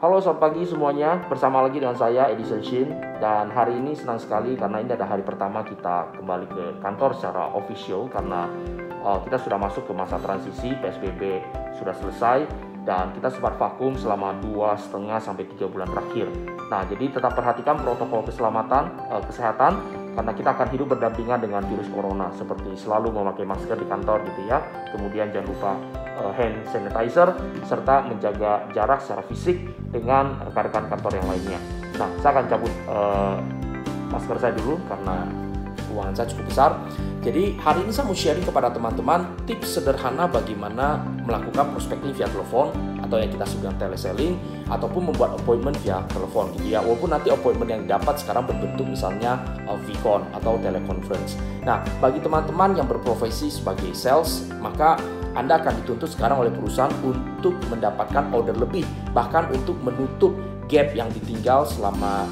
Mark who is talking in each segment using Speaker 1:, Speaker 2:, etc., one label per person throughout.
Speaker 1: Halo, selamat pagi semuanya. Bersama lagi dengan saya Edison Shin. Dan hari ini senang sekali karena ini adalah hari pertama kita kembali ke kantor secara official. Karena kita sudah masuk ke masa transisi, PSBB sudah selesai. Dan kita sempat vakum selama 2,5 sampai 3 bulan terakhir. Nah, jadi tetap perhatikan protokol kesehatan. Karena kita akan hidup berdampingan dengan virus corona. Seperti selalu memakai masker di kantor gitu ya. Kemudian jangan lupa hand sanitizer, serta menjaga jarak secara fisik dengan rekan-rekan kantor yang lainnya. Nah, saya akan cabut masker saya dulu karena ruangan saya cukup besar. Jadi hari ini saya mau sharing kepada teman-teman tips sederhana bagaimana melakukan prospecting via telepon atau yang kita sebut teleselling, ataupun membuat appointment via telepon gitu ya. Walaupun nanti appointment yang dapat sekarang berbentuk misalnya VCon atau teleconference. Nah, bagi teman-teman yang berprofesi sebagai sales, maka Anda akan dituntut sekarang oleh perusahaan untuk mendapatkan order lebih, bahkan untuk menutup gap yang ditinggal selama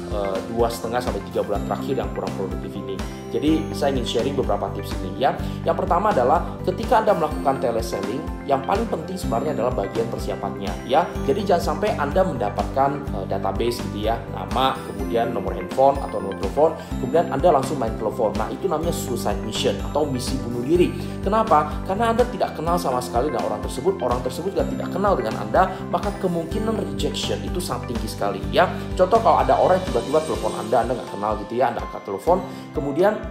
Speaker 1: 2,5 sampai 3 bulan terakhir yang kurang produktif ini. Jadi saya ingin sharing beberapa tips ini ya. Yang pertama adalah ketika Anda melakukan teleselling, yang paling penting sebenarnya adalah bagian persiapannya ya. Jadi jangan sampai Anda mendapatkan database gitu ya, nama, kemudian nomor handphone atau nomor telepon, kemudian Anda langsung main telepon. Nah, itu namanya suicide mission atau misi bunuh diri. Kenapa? Karena Anda tidak kenal sama sekali dengan orang tersebut juga tidak kenal dengan Anda, maka kemungkinan rejection itu sangat tinggi sekali ya. Contoh, kalau ada orang yang tiba-tiba telepon Anda nggak kenal gitu ya, Anda angkat telepon, kemudian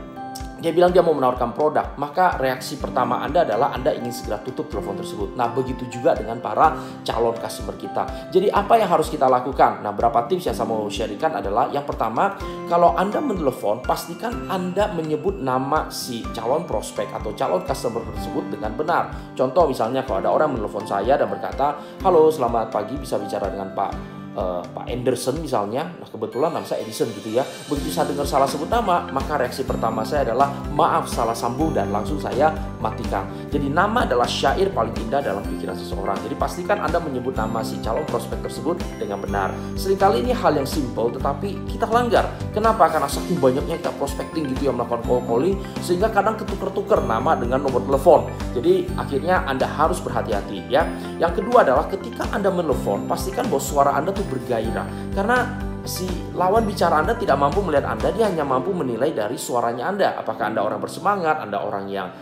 Speaker 1: dia bilang dia mau menawarkan produk, maka reaksi pertama Anda adalah Anda ingin segera tutup telepon tersebut. Nah, begitu juga dengan para calon customer kita. Jadi apa yang harus kita lakukan? Nah, berapa tips yang saya mau sharingkan adalah yang pertama, kalau Anda menelepon, pastikan Anda menyebut nama si calon prospek atau calon customer tersebut dengan benar. Contoh misalnya kalau ada orang menelepon saya dan berkata, "Halo, selamat pagi, bisa bicara dengan Pak Anderson misalnya." Nah, kebetulan nama saya Edison gitu ya. Begitu saya dengar salah sebut nama, maka reaksi pertama saya adalah maaf, salah sambung, dan langsung saya matikan. Jadi nama adalah syair paling indah dalam pikiran seseorang. Jadi pastikan Anda menyebut nama si calon prospek tersebut dengan benar. Seringkali ini hal yang simple tetapi kita langgar. Kenapa? Karena saking banyaknya kita prospecting gitu ya, melakukan cold calling, sehingga kadang ketuker-tuker nama dengan nomor telepon. Jadi akhirnya Anda harus berhati-hati ya. Yang kedua adalah ketika Anda menelepon, pastikan bahwa suara Anda bergairah, karena si lawan bicara Anda tidak mampu melihat Anda, dia hanya mampu menilai dari suaranya Anda. Apakah Anda orang bersemangat, Anda orang yang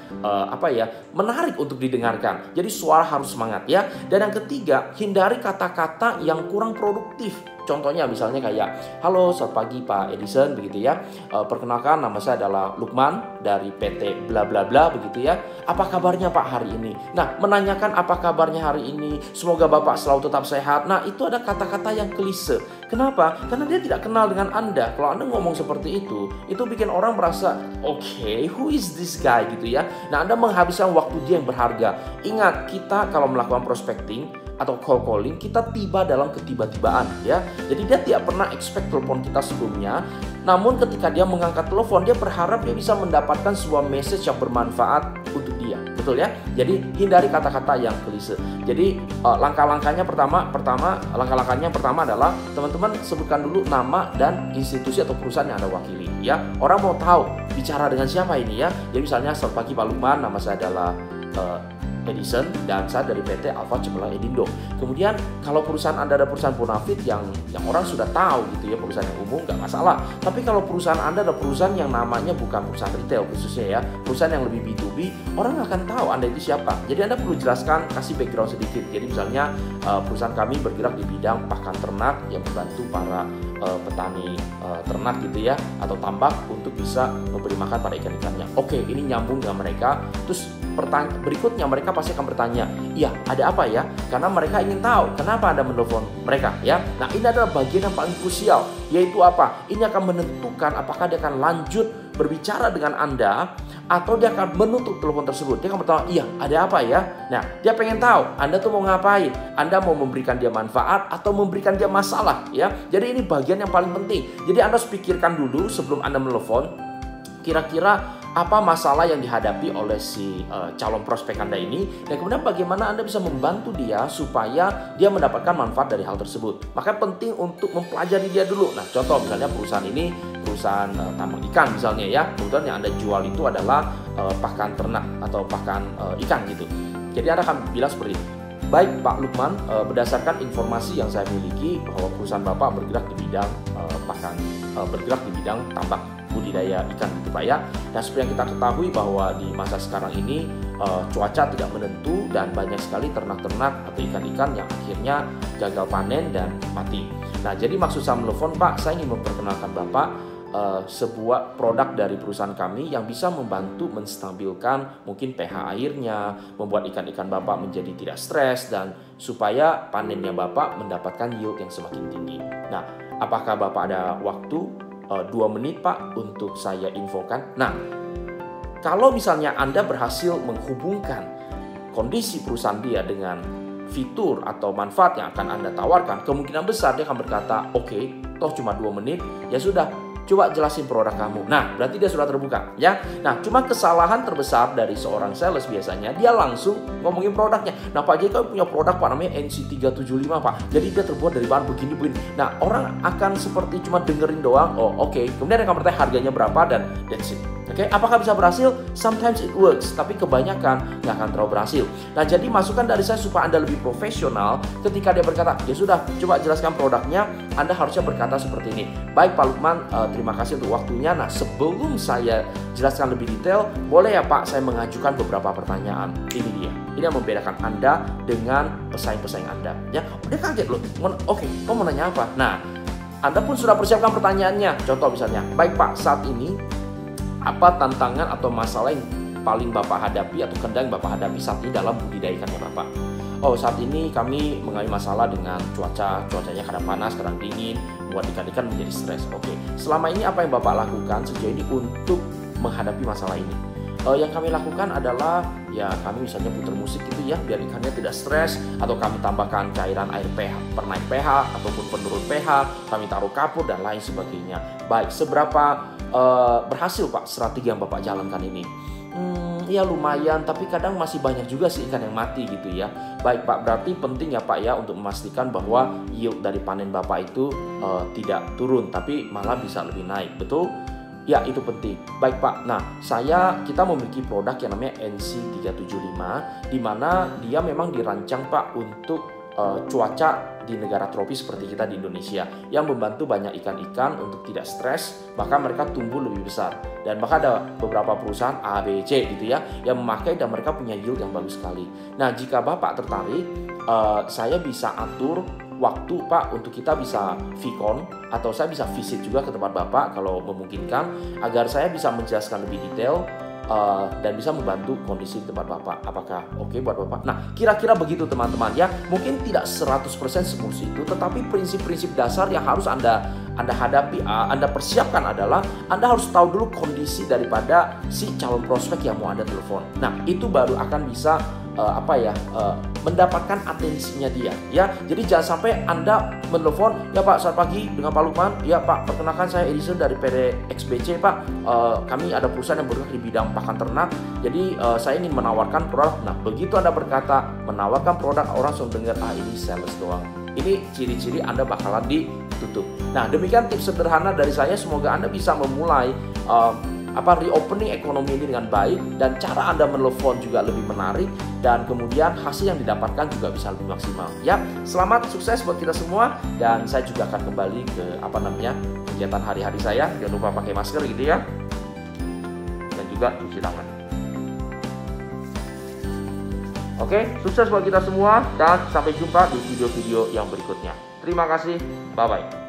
Speaker 1: menarik untuk didengarkan. Jadi suara harus semangat ya. Dan yang ketiga, hindari kata-kata yang kurang produktif. Contohnya misalnya kayak, "Halo, selamat pagi Pak Edison," begitu ya. "Perkenalkan, nama saya adalah Lukman dari PT bla bla bla," begitu ya. "Apa kabarnya Pak hari ini?" Nah, menanyakan apa kabarnya hari ini, "Semoga Bapak selalu tetap sehat." Nah, itu ada kata-kata yang klise. Kenapa? Karena dia tidak kenal dengan Anda. Kalau Anda ngomong seperti itu bikin orang merasa, "Okay, who is this guy?" gitu ya. Nah, Anda menghabiskan waktu dia yang berharga. Ingat, kita kalau melakukan prospecting atau cold calling, kita tiba dalam ketiba-tibaan ya. Jadi dia tidak pernah expect telepon kita sebelumnya. Namun ketika dia mengangkat telepon, dia berharap dia bisa mendapatkan sebuah message yang bermanfaat untuk dia. Betul ya? Jadi hindari kata-kata yang klise. Jadi langkah-langkahnya pertama adalah teman-teman sebutkan dulu nama dan institusi atau perusahaan yang Anda wakili ya. Orang mau tahu bicara dengan siapa ini ya. Jadi misalnya, "Selamat pagi Pak Lukman, nama saya adalah Edison dan saya dari PT Alpha Cemerlang Edindo." Kemudian kalau perusahaan Anda ada perusahaan bonafit yang orang sudah tahu gitu ya, perusahaan yang umum, nggak masalah. Tapi kalau perusahaan Anda ada perusahaan yang namanya bukan perusahaan retail khususnya ya, perusahaan yang lebih B2B, orang akan tahu Anda itu siapa. Jadi Anda perlu jelaskan, kasih background sedikit. Jadi misalnya perusahaan kami bergerak di bidang pakan ternak yang membantu para petani ternak gitu ya, atau tambak untuk bisa memberi makan pada ikan-ikannya. Oke, ini nyambung dengan mereka. Terus berikutnya mereka pasti akan bertanya, "Iya, ada apa ya?" Karena mereka ingin tahu kenapa Anda menelpon mereka ya. Nah, ini adalah bagian yang paling krusial, yaitu apa? Ini akan menentukan apakah dia akan lanjut berbicara dengan Anda atau dia akan menutup telepon tersebut. Dia akan bertanya, "Iya, ada apa ya?" Nah, dia pengen tahu Anda tuh mau ngapain. Anda mau memberikan dia manfaat atau memberikan dia masalah ya. Jadi ini bagian yang paling penting. Jadi Anda harus pikirkan dulu sebelum Anda menelpon, kira-kira apa masalah yang dihadapi oleh si calon prospek Anda ini, dan kemudian bagaimana Anda bisa membantu dia supaya dia mendapatkan manfaat dari hal tersebut. Maka penting untuk mempelajari dia dulu. Nah, contoh misalnya perusahaan ini perusahaan tambang ikan misalnya ya, kemudian yang Anda jual itu adalah pakan ternak atau pakan ikan gitu. Jadi Anda akan bilang seperti ini, Baik Pak Lukman, berdasarkan informasi yang saya miliki bahwa perusahaan Bapak bergerak di bidang pakan, bergerak di bidang tambak budidaya ikan gitu Pak ya. Dan seperti yang kita ketahui bahwa di masa sekarang ini cuaca tidak menentu dan banyak sekali ternak-ternak atau ikan-ikan yang akhirnya gagal panen dan mati. Nah, jadi maksud saya menelpon Pak, saya ingin memperkenalkan Bapak sebuah produk dari perusahaan kami yang bisa membantu menstabilkan mungkin pH airnya, membuat ikan-ikan Bapak menjadi tidak stres dan supaya panennya Bapak mendapatkan yield yang semakin tinggi. Nah, apakah Bapak ada waktu 2 menit Pak untuk saya infokan? Nah, kalau misalnya Anda berhasil menghubungkan kondisi perusahaan dia dengan fitur atau manfaat yang akan Anda tawarkan, kemungkinan besar dia akan berkata, oke, toh cuma 2 menit, ya sudah, coba jelasin produk kamu. Nah, berarti dia sudah terbuka ya. Nah, cuma kesalahan terbesar dari seorang sales biasanya dia langsung ngomongin produknya. Nah, Pak JK punya produk Pak namanya NC375 Pak. Jadi dia terbuat dari bahan begini-begini. Nah, orang akan seperti cuma dengerin doang. Oh, oke. Kemudian akan bertanya harganya berapa dan that's it. Oke, apakah bisa berhasil? Sometimes it works, tapi kebanyakan nggak akan terlalu berhasil. Nah, jadi masukan dari saya supaya Anda lebih profesional ketika dia berkata, ya sudah, coba jelaskan produknya, Anda harusnya berkata seperti ini. Baik Pak Lukman, terima kasih untuk waktunya. Nah, sebelum saya jelaskan lebih detail, boleh ya Pak saya mengajukan beberapa pertanyaan. Ini dia, ini yang membedakan Anda dengan pesaing-pesaing Anda. Ya, udah kaget loh. Oke, kamu mau nanya apa? Nah, Anda pun sudah persiapkan pertanyaannya. Contoh misalnya, baik Pak, saat ini apa tantangan atau masalah yang paling Bapak hadapi atau kendala yang Bapak hadapi saat ini dalam budidaya ikannya Bapak? Oh, saat ini kami mengalami masalah dengan cuacanya kadang panas, kadang dingin, membuat ikan-ikan menjadi stres. Oke, selama ini apa yang Bapak lakukan sejauh ini untuk menghadapi masalah ini? Yang kami lakukan adalah ya kami misalnya putar musik gitu ya biar ikannya tidak stres, atau kami tambahkan cairan air pH, penaik pH ataupun penurun pH, kami taruh kapur dan lain sebagainya. Baik, seberapa berhasil Pak strategi yang Bapak jalankan ini? Ya lumayan, tapi kadang masih banyak juga sih ikan yang mati gitu ya. Baik Pak, berarti penting ya Pak ya untuk memastikan bahwa yield dari panen Bapak itu tidak turun, tapi malah bisa lebih naik, betul? Ya, itu penting. Baik Pak, nah kita memiliki produk yang namanya NC375, di mana dia memang dirancang Pak untuk cuaca di negara tropis seperti kita di Indonesia, yang membantu banyak ikan-ikan untuk tidak stres, bahkan mereka tumbuh lebih besar. Dan bahkan ada beberapa perusahaan A, B, C gitu ya yang memakai dan mereka punya yield yang bagus sekali. Nah, jika Bapak tertarik, saya bisa atur waktu Pak untuk kita bisa vicon, atau saya bisa visit juga ke tempat Bapak kalau memungkinkan, agar saya bisa menjelaskan lebih detail dan bisa membantu kondisi di tempat Bapak. Apakah oke buat Bapak? Nah, kira-kira begitu teman-teman ya. Mungkin tidak 100% semulus itu, tetapi prinsip-prinsip dasar yang harus Anda hadapi, Anda persiapkan adalah Anda harus tahu dulu kondisi daripada si calon prospek yang mau Anda telepon. Nah, itu baru akan bisa mendapatkan atensinya dia ya. Jadi jangan sampai Anda menelpon, ya Pak, selamat pagi dengan Pak Lukman. Ya Pak, perkenalkan saya Edison dari PD XBC Pak. Kami ada perusahaan yang bergerak di bidang pakan ternak. Jadi saya ingin menawarkan produk. Nah, begitu Anda berkata menawarkan produk, orang langsung dengar, ini sales doang. Ini ciri-ciri Anda bakalan ditutup. Nah, demikian tips sederhana dari saya. Semoga Anda bisa memulai reopening ekonomi ini dengan baik, dan cara Anda menelpon juga lebih menarik, dan kemudian hasil yang didapatkan juga bisa lebih maksimal. Ya, selamat sukses buat kita semua, dan saya juga akan kembali ke kegiatan hari-hari saya. Jangan lupa pakai masker gitu ya, dan juga cuci tangan. Oke, sukses buat kita semua, dan sampai jumpa di video-video yang berikutnya. Terima kasih, bye-bye.